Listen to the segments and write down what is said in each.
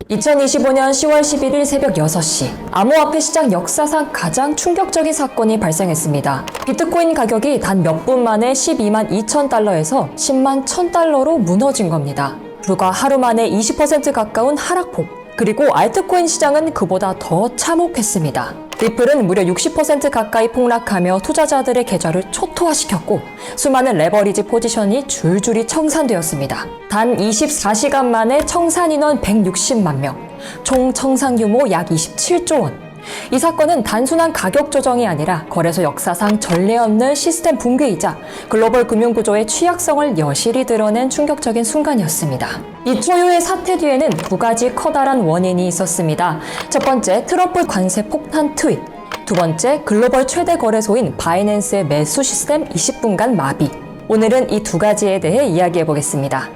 2025년 10월 11일 새벽 6시, 암호화폐 시장 역사상 가장 충격적인 사건이 발생했습니다. 비트코인 가격이 단 몇 분 만에 12만 2천 달러에서 10만 1천 달러로 무너진 겁니다. 불과 하루 만에 20% 가까운 하락폭, 그리고 알트코인 시장은 그보다 더 참혹했습니다. 리플은 무려 60% 가까이 폭락하며 투자자들의 계좌를 초토화시켰고 수많은 레버리지 포지션이 줄줄이 청산되었습니다. 단 24시간 만에 청산 인원 160만 명, 총 청산 규모 약 27조 원. 이 사건은 단순한 가격 조정이 아니라 거래소 역사상 전례 없는 시스템 붕괴이자 글로벌 금융구조의 취약성을 여실히 드러낸 충격적인 순간이었습니다. 이 초유의 사태 뒤에는 두 가지 커다란 원인이 있었습니다. 첫 번째, 트럼프 관세 폭탄 트윗. 두 번째, 글로벌 최대 거래소인 바이낸스의 매수 시스템 20분간 마비. 오늘은 이 두 가지에 대해 이야기해 보겠습니다.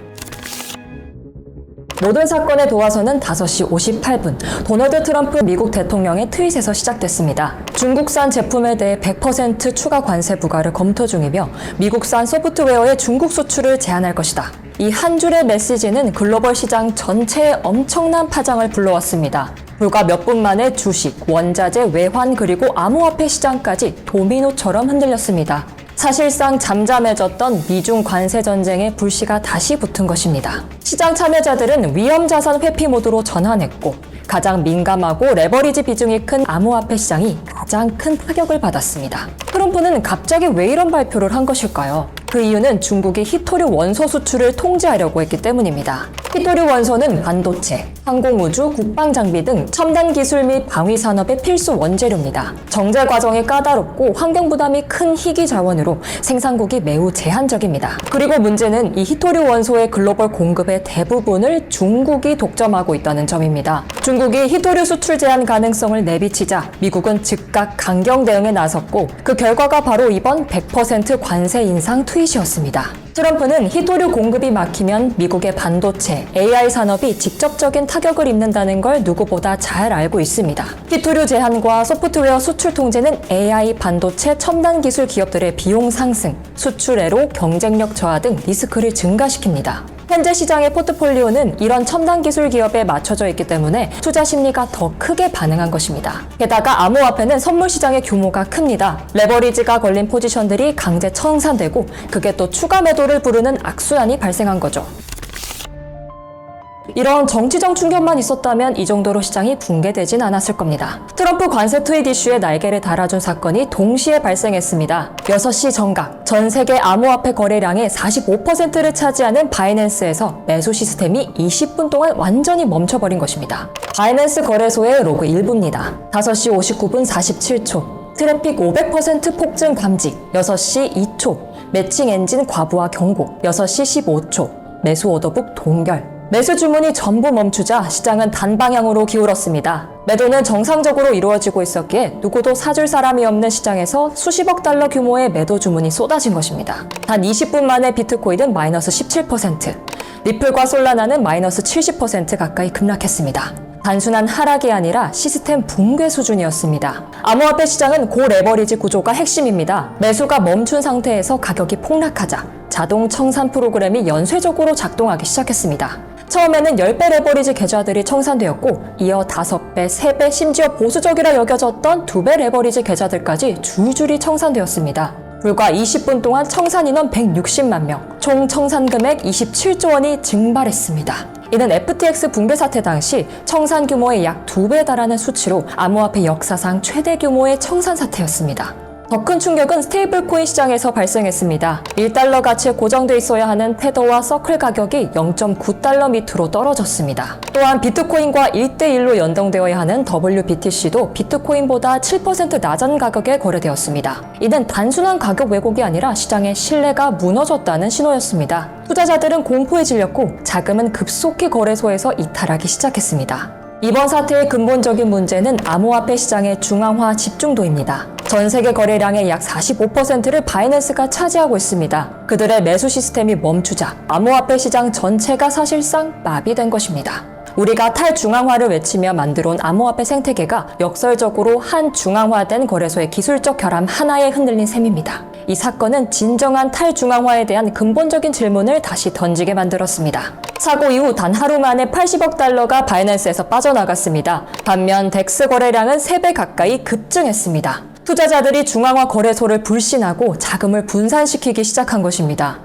모든 사건의 도화선은 5시 58분, 도널드 트럼프 미국 대통령의 트윗에서 시작됐습니다. 중국산 제품에 대해 100% 추가 관세 부과를 검토 중이며 미국산 소프트웨어의 중국 수출을 제한할 것이다. 이 한 줄의 메시지는 글로벌 시장 전체에 엄청난 파장을 불러왔습니다. 불과 몇 분 만에 주식, 원자재, 외환 그리고 암호화폐 시장까지 도미노처럼 흔들렸습니다. 사실상 잠잠해졌던 미중 관세 전쟁의 불씨가 다시 붙은 것입니다. 시장 참여자들은 위험 자산 회피 모드로 전환했고 가장 민감하고 레버리지 비중이 큰 암호화폐 시장이 가장 큰 타격을 받았습니다. 트럼프는 갑자기 왜 이런 발표를 한 것일까요? 그 이유는 중국이 히토류 원소 수출을 통제하려고 했기 때문입니다. 히토류 원소는 반도체, 항공우주, 국방장비 등 첨단 기술 및 방위 산업의 필수 원재료입니다. 정제 과정이 까다롭고 환경 부담이 큰 희귀 자원으로 생산국이 매우 제한적입니다. 그리고 문제는 이 히토류 원소의 글로벌 공급의 대부분을 중국이 독점하고 있다는 점입니다. 중국이 히토류 수출 제한 가능성을 내비치자 미국은 즉각 강경 대응에 나섰고 그 결과가 바로 이번 100% 관세 인상 트윗이었습니다. 트럼프는 히토류 공급이 막히면 미국의 반도체, AI 산업이 직접적인 타격을 입는다는 걸 누구보다 잘 알고 있습니다. 히토류 제한과 소프트웨어 수출 통제는 AI, 반도체, 첨단 기술 기업들의 비용 상승, 수출애로 경쟁력 저하 등 리스크를 증가시킵니다. 현재 시장의 포트폴리오는 이런 첨단 기술 기업에 맞춰져 있기 때문에 투자 심리가 더 크게 반응한 것입니다. 게다가 암호화폐는 선물 시장의 규모가 큽니다. 레버리지가 걸린 포지션들이 강제 청산되고 그게 또 추가 매도를 부르는 악순환이 발생한 거죠. 이런 정치적 충격만 있었다면 이 정도로 시장이 붕괴되진 않았을 겁니다. 트럼프 관세 트윗 이슈에 날개를 달아준 사건이 동시에 발생했습니다. 6시 정각, 전 세계 암호화폐 거래량의 45%를 차지하는 바이낸스에서 매수 시스템이 20분 동안 완전히 멈춰버린 것입니다. 바이낸스 거래소의 로그 1부입니다. 5시 59분 47초, 트래픽 500% 폭증 감지, 6시 2초, 매칭 엔진 과부하 경고, 6시 15초, 매수 오더북 동결. 매수 주문이 전부 멈추자 시장은 단방향으로 기울었습니다. 매도는 정상적으로 이루어지고 있었기에 누구도 사줄 사람이 없는 시장에서 수십억 달러 규모의 매도 주문이 쏟아진 것입니다. 단 20분 만에 비트코인은 마이너스 17%, 리플과 솔라나는 마이너스 70% 가까이 급락했습니다. 단순한 하락이 아니라 시스템 붕괴 수준이었습니다. 암호화폐 시장은 고레버리지 구조가 핵심입니다. 매수가 멈춘 상태에서 가격이 폭락하자 자동 청산 프로그램이 연쇄적으로 작동하기 시작했습니다. 처음에는 10배 레버리지 계좌들이 청산되었고 이어 5배, 3배, 심지어 보수적이라 여겨졌던 2배 레버리지 계좌들까지 줄줄이 청산되었습니다. 불과 20분 동안 청산 인원 160만 명, 총 청산 금액 27조 원이 증발했습니다. 이는 FTX 붕괴 사태 당시 청산 규모의 약 2배에 달하는 수치로 암호화폐 역사상 최대 규모의 청산 사태였습니다. 더 큰 충격은 스테이블 코인 시장에서 발생했습니다. 1달러 가치에 고정돼 있어야 하는 테더와 서클 가격이 0.9달러 밑으로 떨어졌습니다. 또한 비트코인과 1대1로 연동되어야 하는 WBTC도 비트코인보다 7% 낮은 가격에 거래되었습니다. 이는 단순한 가격 왜곡이 아니라 시장의 신뢰가 무너졌다는 신호였습니다. 투자자들은 공포에 질렸고 자금은 급속히 거래소에서 이탈하기 시작했습니다. 이번 사태의 근본적인 문제는 암호화폐 시장의 중앙화 집중도입니다. 전 세계 거래량의 약 45%를 바이낸스가 차지하고 있습니다. 그들의 매수 시스템이 멈추자 암호화폐 시장 전체가 사실상 마비된 것입니다. 우리가 탈중앙화를 외치며 만들어온 암호화폐 생태계가 역설적으로 한 중앙화된 거래소의 기술적 결함 하나에 흔들린 셈입니다. 이 사건은 진정한 탈중앙화에 대한 근본적인 질문을 다시 던지게 만들었습니다. 사고 이후 단 하루 만에 80억 달러가 바이낸스에서 빠져나갔습니다. 반면 덱스 거래량은 3배 가까이 급증했습니다. 투자자들이 중앙화 거래소를 불신하고 자금을 분산시키기 시작한 것입니다.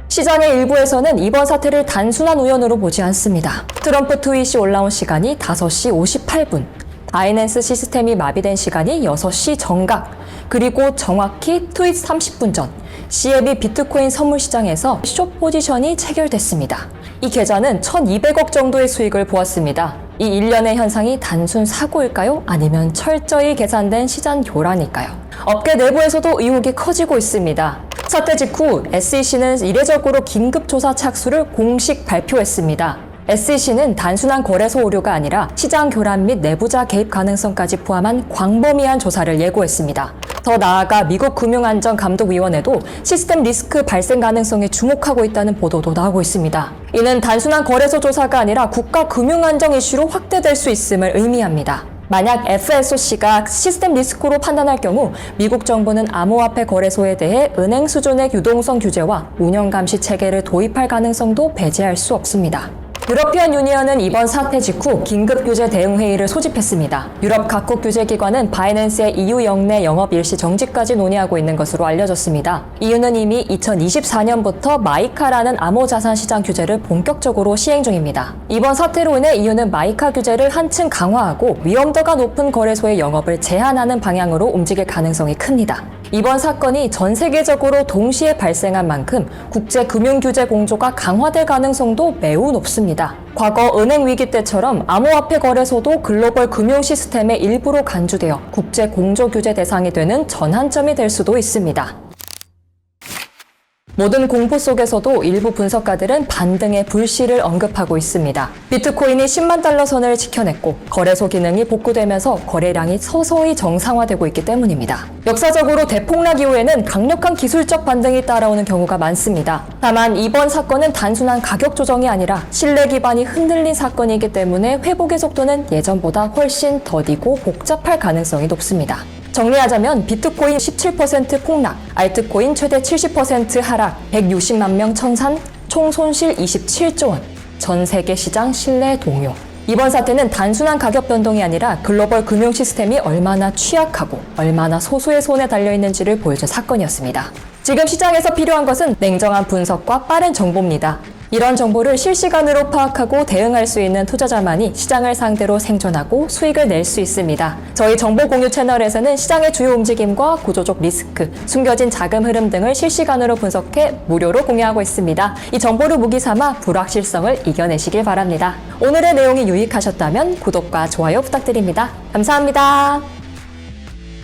시장의 일부에서는 이번 사태를 단순한 우연으로 보지 않습니다. 트럼프 트윗이 올라온 시간이 5시 58분, 바이낸스 시스템이 마비된 시간이 6시 정각, 그리고 정확히 트윗 30분 전 CME 비트코인 선물 시장에서 숏 포지션이 체결됐습니다. 이 계좌는 1,200억 정도의 수익을 보았습니다. 이 일련의 현상이 단순 사고일까요? 아니면 철저히 계산된 시장 교란일까요? 업계 내부에서도 의혹이 커지고 있습니다. 사태 직후 SEC는 이례적으로 긴급조사 착수를 공식 발표했습니다. SEC는 단순한 거래소 오류가 아니라 시장 교란 및 내부자 개입 가능성까지 포함한 광범위한 조사를 예고했습니다. 더 나아가 미국 금융안전감독위원회도 시스템 리스크 발생 가능성에 주목하고 있다는 보도도 나오고 있습니다. 이는 단순한 거래소 조사가 아니라 국가 금융안정 이슈로 확대될 수 있음을 의미합니다. 만약 FSOC가 시스템 리스크로 판단할 경우 미국 정부는 암호화폐 거래소에 대해 은행 수준의 유동성 규제와 운영 감시 체계를 도입할 가능성도 배제할 수 없습니다. 유러피안 유니언은 이번 사태 직후 긴급 규제 대응 회의를 소집했습니다. 유럽 각국 규제기관은 바이낸스의 EU 영내 영업 일시 정지까지 논의하고 있는 것으로 알려졌습니다. EU는 이미 2024년부터 마이카라는 암호자산 시장 규제를 본격적으로 시행 중입니다. 이번 사태로 인해 EU는 마이카 규제를 한층 강화하고 위험도가 높은 거래소의 영업을 제한하는 방향으로 움직일 가능성이 큽니다. 이번 사건이 전 세계적으로 동시에 발생한 만큼 국제금융규제 공조가 강화될 가능성도 매우 높습니다. 과거 은행 위기 때처럼 암호화폐 거래소도 글로벌 금융 시스템의 일부로 간주되어 국제 공조 규제 대상이 되는 전환점이 될 수도 있습니다. 모든 공포 속에서도 일부 분석가들은 반등의 불씨를 언급하고 있습니다. 비트코인이 10만 달러 선을 지켜냈고 거래소 기능이 복구되면서 거래량이 서서히 정상화되고 있기 때문입니다. 역사적으로 대폭락 이후에는 강력한 기술적 반등이 따라오는 경우가 많습니다. 다만 이번 사건은 단순한 가격 조정이 아니라 신뢰 기반이 흔들린 사건이기 때문에 회복의 속도는 예전보다 훨씬 더디고 복잡할 가능성이 높습니다. 정리하자면 비트코인 17% 폭락, 알트코인 최대 70% 하락, 160만 명 청산, 총 손실 27조 원, 전 세계 시장 신뢰 동요. 이번 사태는 단순한 가격 변동이 아니라 글로벌 금융 시스템이 얼마나 취약하고 얼마나 소수의 손에 달려있는지를 보여준 사건이었습니다. 지금 시장에서 필요한 것은 냉정한 분석과 빠른 정보입니다. 이런 정보를 실시간으로 파악하고 대응할 수 있는 투자자만이 시장을 상대로 생존하고 수익을 낼 수 있습니다. 저희 정보 공유 채널에서는 시장의 주요 움직임과 구조적 리스크, 숨겨진 자금 흐름 등을 실시간으로 분석해 무료로 공유하고 있습니다. 이 정보를 무기 삼아 불확실성을 이겨내시길 바랍니다. 오늘의 내용이 유익하셨다면 구독과 좋아요 부탁드립니다. 감사합니다.